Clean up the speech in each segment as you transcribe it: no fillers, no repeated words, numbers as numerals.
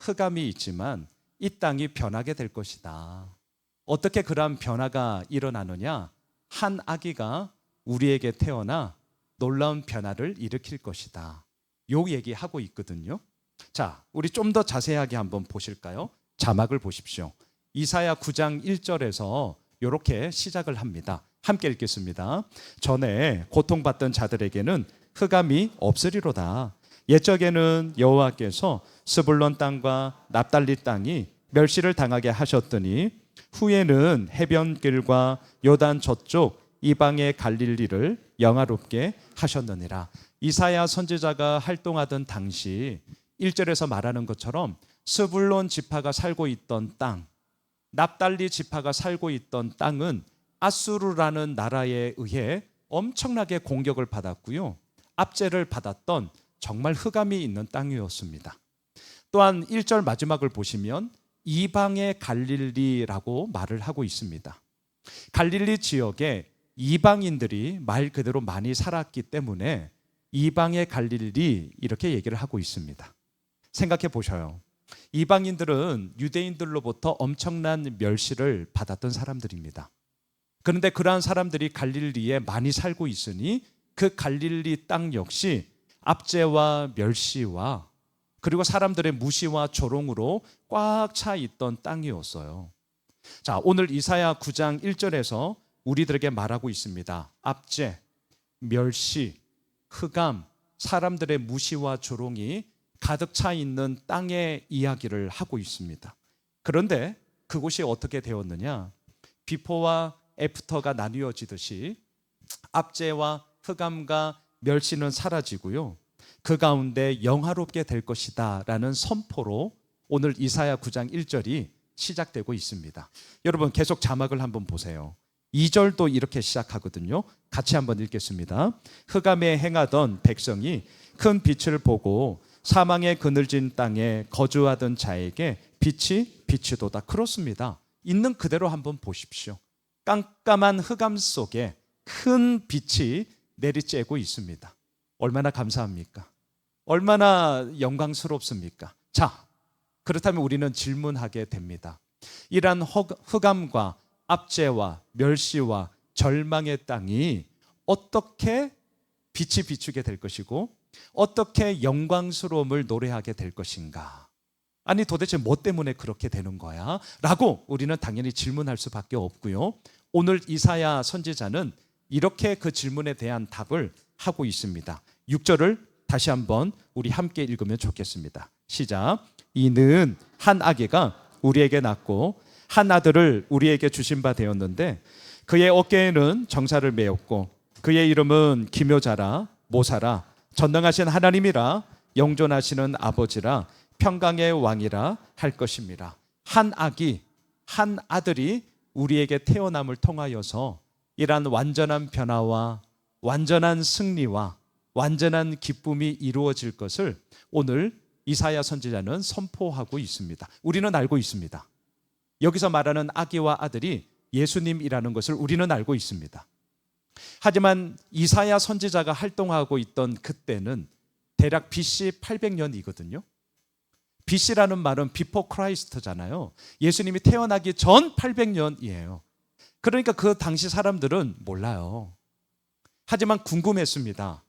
흑암이 있지만 이 땅이 변하게 될 것이다. 어떻게 그러한 변화가 일어나느냐? 한 아기가 우리에게 태어나 놀라운 변화를 일으킬 것이다. 요 얘기하고 있거든요. 자, 우리 좀 더 자세하게 한번 보실까요? 자막을 보십시오. 이사야 9장 1절에서 이렇게 시작을 합니다. 함께 읽겠습니다. 전에 고통받던 자들에게는 흑암이 없으리로다. 옛적에는 여호와께서 스불론 땅과 납달리 땅이 멸시를 당하게 하셨더니 후에는 해변길과 요단 저쪽 이방의 갈릴리를 영화롭게 하셨느니라. 이사야 선지자가 활동하던 당시 1절에서 말하는 것처럼 스불론 지파가 살고 있던 땅, 납달리 지파가 살고 있던 땅은 아수르라는 나라에 의해 엄청나게 공격을 받았고요. 압제를 받았던 정말 흑암이 있는 땅이었습니다. 또한 1절 마지막을 보시면 이방의 갈릴리라고 말을 하고 있습니다. 갈릴리 지역에 이방인들이 말 그대로 많이 살았기 때문에 이방의 갈릴리 이렇게 얘기를 하고 있습니다. 생각해 보셔요. 이방인들은 유대인들로부터 엄청난 멸시를 받았던 사람들입니다. 그런데 그러한 사람들이 갈릴리에 많이 살고 있으니 그 갈릴리 땅 역시 압제와 멸시와 그리고 사람들의 무시와 조롱으로 꽉 차 있던 땅이었어요. 자, 오늘 이사야 9장 1절에서 우리들에게 말하고 있습니다. 압제, 멸시, 흑암, 사람들의 무시와 조롱이 가득 차 있는 땅의 이야기를 하고 있습니다. 그런데 그곳이 어떻게 되었느냐? 비포와 애프터가 나뉘어지듯이 압제와 흑암과 멸시는 사라지고요. 그 가운데 영화롭게 될 것이다 라는 선포로 오늘 이사야 9장 1절이 시작되고 있습니다. 여러분 계속 자막을 한번 보세요. 2절도 이렇게 시작하거든요. 같이 한번 읽겠습니다. 흑암에 행하던 백성이 큰 빛을 보고 사망의 그늘진 땅에 거주하던 자에게 빛이 비치도다. 그렇습니다. 있는 그대로 한번 보십시오. 깜깜한 흑암 속에 큰 빛이 내리쬐고 있습니다. 얼마나 감사합니까? 얼마나 영광스럽습니까? 자, 그렇다면 우리는 질문하게 됩니다. 이러한 흑암과 압제와 멸시와 절망의 땅이 어떻게 빛이 비추게 될 것이고 어떻게 영광스러움을 노래하게 될 것인가? 아니 도대체 뭐 때문에 그렇게 되는 거야? 라고 우리는 당연히 질문할 수밖에 없고요. 오늘 이사야 선지자는 이렇게 그 질문에 대한 답을 하고 있습니다. 6절을 다시 한번 우리 함께 읽으면 좋겠습니다. 시작. 이는 한 아기가 우리에게 낳고 한 아들을 우리에게 주신 바 되었는데 그의 어깨에는 정사를 메었고 그의 이름은 기묘자라 모사라 전능하신 하나님이라 영존하시는 아버지라 평강의 왕이라 할 것입니다. 한 아기, 한 아들이 우리에게 태어남을 통하여서 이러한 완전한 변화와 완전한 승리와 완전한 기쁨이 이루어질 것을 오늘 이사야 선지자는 선포하고 있습니다. 우리는 알고 있습니다. 여기서 말하는 아기와 아들이 예수님이라는 것을 우리는 알고 있습니다. 하지만 이사야 선지자가 활동하고 있던 그때는 대략 BC 800년이거든요. BC라는 말은 Before Christ잖아요. 예수님이 태어나기 전 800년이에요. 그러니까 그 당시 사람들은 몰라요. 하지만 궁금했습니다.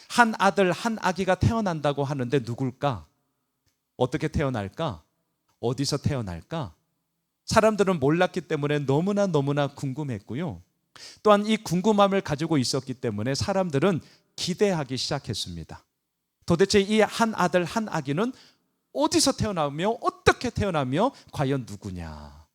한 아들, 한 아기가 태어난다고 하는데 누굴까? 어떻게 태어날까? 어디서 태어날까? 사람들은 몰랐기 때문에 너무나 궁금했고요. 또한 이 궁금함을 가지고 있었기 때문에 사람들은 기대하기 시작했습니다. 도대체 이 한 아들, 한 아기는 어디서 태어나며 어떻게 태어나며 과연 누구냐?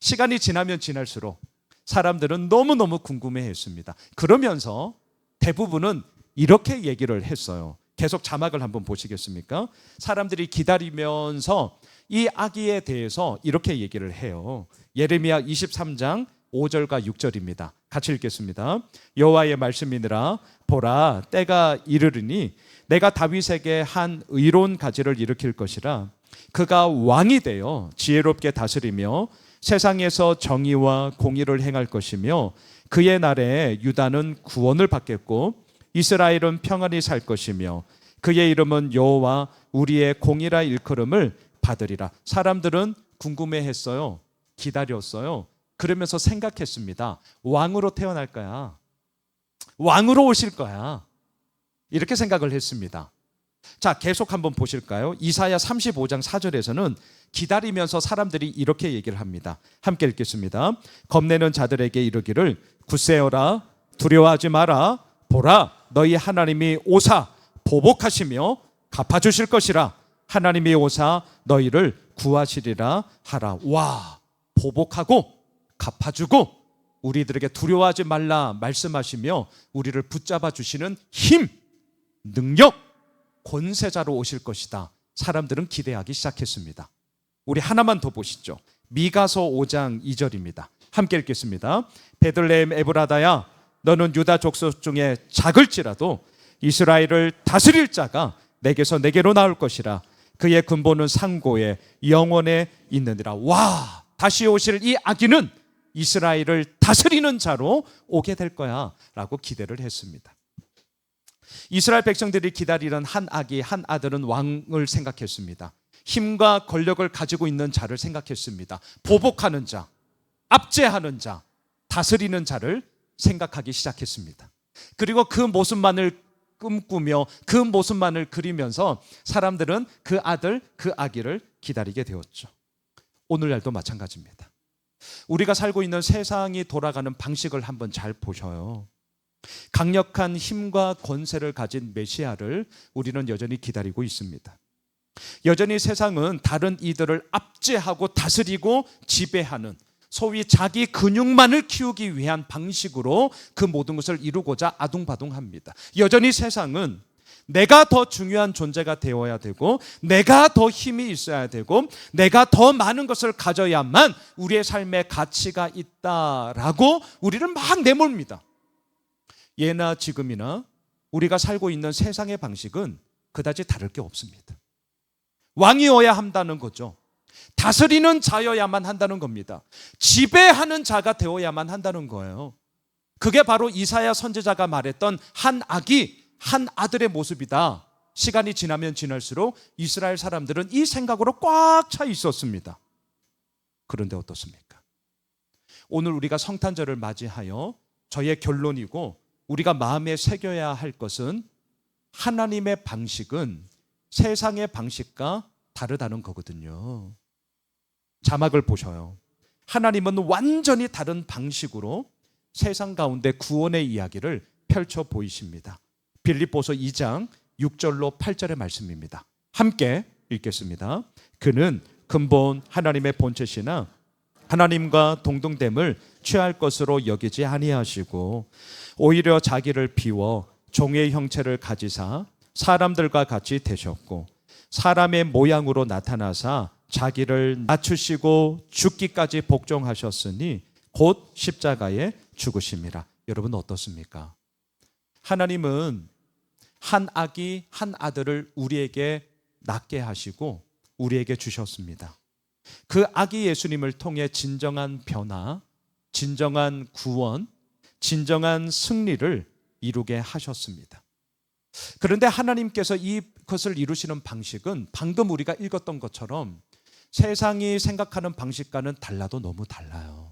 시간이 지나면 지날수록 사람들은 너무너무 궁금해했습니다. 그러면서 대부분은 이렇게 얘기를 했어요. 계속 자막을 한번 보시겠습니까? 사람들이 기다리면서 이 아기에 대해서 이렇게 얘기를 해요. 예레미야 23장 5절과 6절입니다. 같이 읽겠습니다. 여호와의 말씀이니라 보라 때가 이르르니 내가 다윗에게 한 의로운 가지를 일으킬 것이라 그가 왕이 되어 지혜롭게 다스리며 세상에서 정의와 공의를 행할 것이며 그의 날에 유다는 구원을 받겠고 이스라엘은 평안히 살 것이며 그의 이름은 여호와 우리의 공의라 일컬음을 받으리라. 사람들은 궁금해했어요. 기다렸어요. 그러면서 생각했습니다. 왕으로 태어날 거야. 왕으로 오실 거야. 이렇게 생각을 했습니다. 자, 계속 한번 보실까요? 이사야 35장 4절에서는 기다리면서 사람들이 이렇게 얘기를 합니다. 함께 읽겠습니다. 겁내는 자들에게 이르기를 굳세어라, 두려워하지 마라. 보라, 너희 하나님이 오사 보복하시며 갚아주실 것이라. 하나님이 오사 너희를 구하시리라 하라. 와, 보복하고 갚아주고 우리들에게 두려워하지 말라 말씀하시며 우리를 붙잡아 주시는 힘, 능력, 권세자로 오실 것이다. 사람들은 기대하기 시작했습니다. 우리 하나만 더 보시죠. 미가서 5장 2절입니다. 함께 읽겠습니다. 베들레헴 에브라다야, 너는 유다 족속 중에 작을지라도 이스라엘을 다스릴 자가 내게서 내게로 나올 것이라. 그의 근본은 상고에 영원에 있느니라. 와, 다시 오실 이 아기는 이스라엘을 다스리는 자로 오게 될 거야 라고 기대를 했습니다. 이스라엘 백성들이 기다리던 한 아기, 한 아들은 왕을 생각했습니다. 힘과 권력을 가지고 있는 자를 생각했습니다. 보복하는 자, 압제하는 자, 다스리는 자를 생각하기 시작했습니다. 그리고 그 모습만을 꿈꾸며 그 모습만을 그리면서 사람들은 그 아들, 그 아기를 기다리게 되었죠. 오늘날도 마찬가지입니다. 우리가 살고 있는 세상이 돌아가는 방식을 한번 잘 보셔요. 강력한 힘과 권세를 가진 메시아를 우리는 여전히 기다리고 있습니다. 여전히 세상은 다른 이들을 압제하고 다스리고 지배하는 소위 자기 근육만을 키우기 위한 방식으로 그 모든 것을 이루고자 아둥바둥합니다. 여전히 세상은 내가 더 중요한 존재가 되어야 되고 내가 더 힘이 있어야 되고 내가 더 많은 것을 가져야만 우리의 삶의 가치가 있다라고 우리를 막 내몰입니다. 예나 지금이나 우리가 살고 있는 세상의 방식은 그다지 다를 게 없습니다. 왕이어야 한다는 거죠. 다스리는 자여야만 한다는 겁니다. 지배하는 자가 되어야만 한다는 거예요. 그게 바로 이사야 선지자가 말했던 한 아기, 한 아들의 모습이다. 시간이 지나면 지날수록 이스라엘 사람들은 이 생각으로 꽉 차 있었습니다. 그런데 어떻습니까? 오늘 우리가 성탄절을 맞이하여 저의 결론이고 우리가 마음에 새겨야 할 것은 하나님의 방식은 세상의 방식과 다르다는 거거든요. 자막을 보셔요. 하나님은 완전히 다른 방식으로 세상 가운데 구원의 이야기를 펼쳐 보이십니다. 빌립보서 2장 6절로 8절의 말씀입니다. 함께 읽겠습니다. 그는 근본 하나님의 본체시나 하나님과 동등됨을 취할 것으로 여기지 아니하시고 오히려 자기를 비워 종의 형체를 가지사 사람들과 같이 되셨고 사람의 모양으로 나타나사 자기를 낮추시고 죽기까지 복종하셨으니 곧 십자가에 죽으심이라. 여러분 어떻습니까? 하나님은 한 아기 한 아들을 우리에게 낳게 하시고 우리에게 주셨습니다. 그 아기 예수님을 통해 진정한 변화, 진정한 구원, 진정한 승리를 이루게 하셨습니다. 그런데 하나님께서 이것을 이루시는 방식은 방금 우리가 읽었던 것처럼 세상이 생각하는 방식과는 달라도 너무 달라요.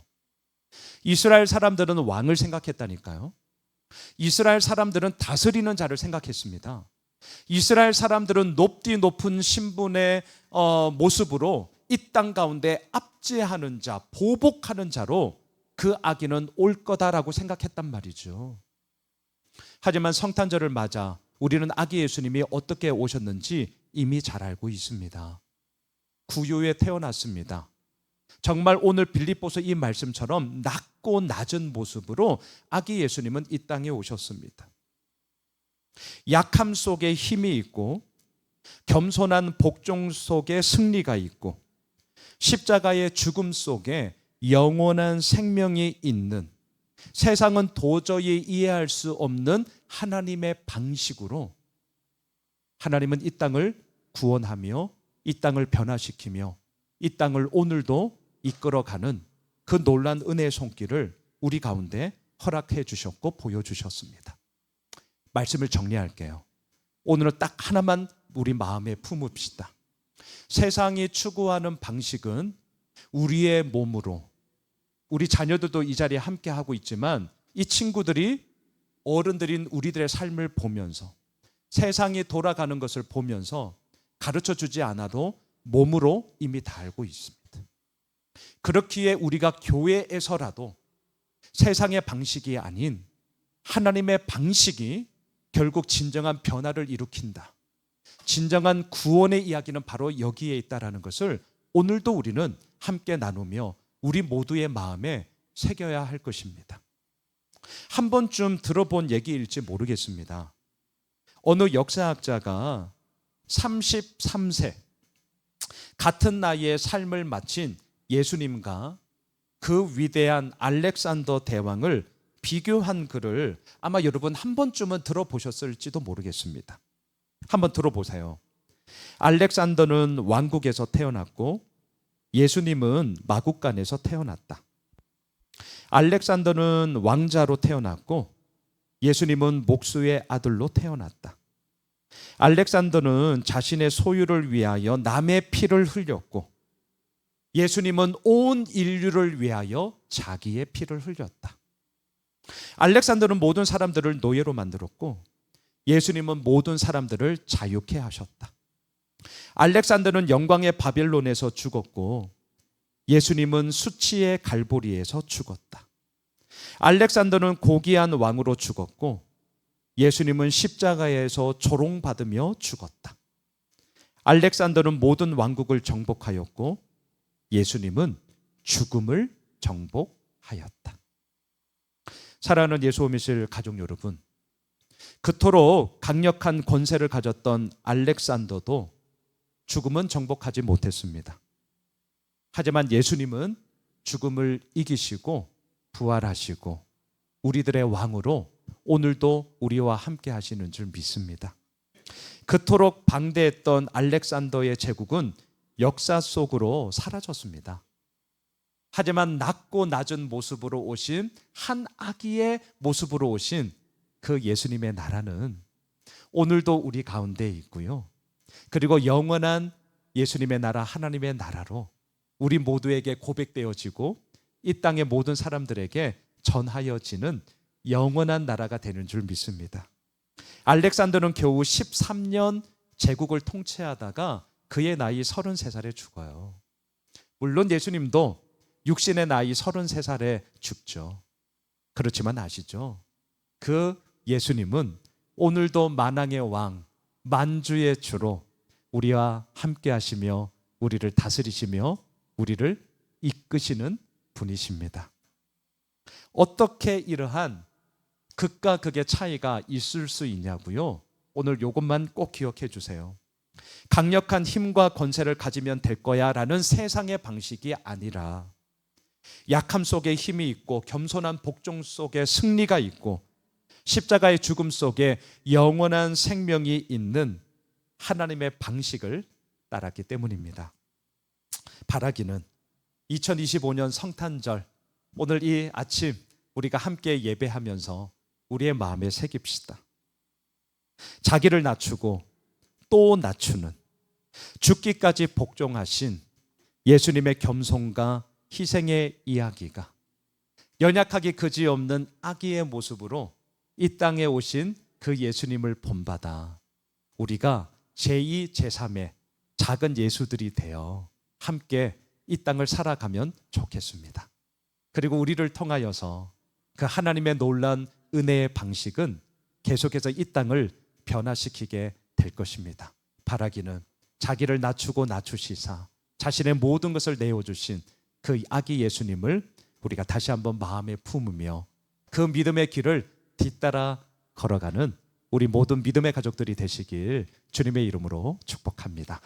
이스라엘 사람들은 왕을 생각했다니까요. 이스라엘 사람들은 다스리는 자를 생각했습니다. 이스라엘 사람들은 높디 높은 신분의 모습으로 이 땅 가운데 압제하는 자, 보복하는 자로 그 아기는 올 거다라고 생각했단 말이죠. 하지만 성탄절을 맞아 우리는 아기 예수님이 어떻게 오셨는지 이미 잘 알고 있습니다. 구유에 태어났습니다. 정말 오늘 빌립보서 이 말씀처럼 낮고 낮은 모습으로 아기 예수님은 이 땅에 오셨습니다. 약함 속에 힘이 있고 겸손한 복종 속에 승리가 있고 십자가의 죽음 속에 영원한 생명이 있는 세상은 도저히 이해할 수 없는 하나님의 방식으로 하나님은 이 땅을 구원하며 이 땅을 변화시키며 이 땅을 오늘도 이끌어가는 그 놀란 은혜의 손길을 우리 가운데 허락해 주셨고 보여주셨습니다. 말씀을 정리할게요. 오늘은 딱 하나만 우리 마음에 품읍시다. 세상이 추구하는 방식은 우리의 몸으로, 우리 자녀들도 이 자리에 함께 하고 있지만 이 친구들이 어른들인 우리들의 삶을 보면서 세상이 돌아가는 것을 보면서 가르쳐 주지 않아도 몸으로 이미 다 알고 있습니다. 그렇기에 우리가 교회에서라도 세상의 방식이 아닌 하나님의 방식이 결국 진정한 변화를 일으킨다. 진정한 구원의 이야기는 바로 여기에 있다라는 것을 오늘도 우리는 함께 나누며 우리 모두의 마음에 새겨야 할 것입니다. 한 번쯤 들어본 얘기일지 모르겠습니다. 어느 역사학자가 33세 같은 나이에 삶을 마친 예수님과 그 위대한 알렉산더 대왕을 비교한 글을 아마 여러분 한 번쯤은 들어보셨을지도 모르겠습니다. 한번 들어보세요. 알렉산더는 왕국에서 태어났고 예수님은 마국간에서 태어났다. 알렉산더는 왕자로 태어났고 예수님은 목수의 아들로 태어났다. 알렉산더는 자신의 소유를 위하여 남의 피를 흘렸고 예수님은 온 인류를 위하여 자기의 피를 흘렸다. 알렉산더는 모든 사람들을 노예로 만들었고 예수님은 모든 사람들을 자유케 하셨다. 알렉산더는 영광의 바벨론에서 죽었고 예수님은 수치의 갈보리에서 죽었다. 알렉산더는 고귀한 왕으로 죽었고 예수님은 십자가에서 조롱받으며 죽었다. 알렉산더는 모든 왕국을 정복하였고 예수님은 죽음을 정복하였다. 사랑하는 예수 믿으실 가족 여러분, 그토록 강력한 권세를 가졌던 알렉산더도 죽음은 정복하지 못했습니다. 하지만 예수님은 죽음을 이기시고 부활하시고 우리들의 왕으로 오늘도 우리와 함께 하시는 줄 믿습니다. 그토록 방대했던 알렉산더의 제국은 역사 속으로 사라졌습니다. 하지만 낮고 낮은 모습으로 오신 한 아기의 모습으로 오신 그 예수님의 나라는 오늘도 우리 가운데 있고요. 그리고 영원한 예수님의 나라, 하나님의 나라로 우리 모두에게 고백되어지고 이 땅의 모든 사람들에게 전하여지는 영원한 나라가 되는 줄 믿습니다. 알렉산더는 겨우 13년 제국을 통치하다가 그의 나이 33살에 죽어요. 물론 예수님도 육신의 나이 33살에 죽죠. 그렇지만 아시죠? 그 예수님은 오늘도 만왕의 왕, 만주의 주로 우리와 함께 하시며 우리를 다스리시며 우리를 이끄시는 분이십니다. 어떻게 이러한 극과 극의 차이가 있을 수 있냐고요? 오늘 이것만 꼭 기억해 주세요. 강력한 힘과 권세를 가지면 될 거야 라는 세상의 방식이 아니라 약함 속에 힘이 있고 겸손한 복종 속에 승리가 있고 십자가의 죽음 속에 영원한 생명이 있는 하나님의 방식을 따랐기 때문입니다. 바라기는 2025년 성탄절 오늘 이 아침 우리가 함께 예배하면서 우리의 마음에 새깁시다. 자기를 낮추고 또 낮추는 죽기까지 복종하신 예수님의 겸손과 희생의 이야기가 연약하기 그지없는 아기의 모습으로 이 땅에 오신 그 예수님을 본받아 우리가 제2, 제3의 작은 예수들이 되어 함께 이 땅을 살아가면 좋겠습니다. 그리고 우리를 통하여서 그 하나님의 놀라운 은혜의 방식은 계속해서 이 땅을 변화시키게 될 것입니다. 바라기는 자기를 낮추고 낮추시사 자신의 모든 것을 내어주신 그 아기 예수님을 우리가 다시 한번 마음에 품으며 그 믿음의 길을 뒤따라 걸어가는 우리 모든 믿음의 가족들이 되시길 주님의 이름으로 축복합니다.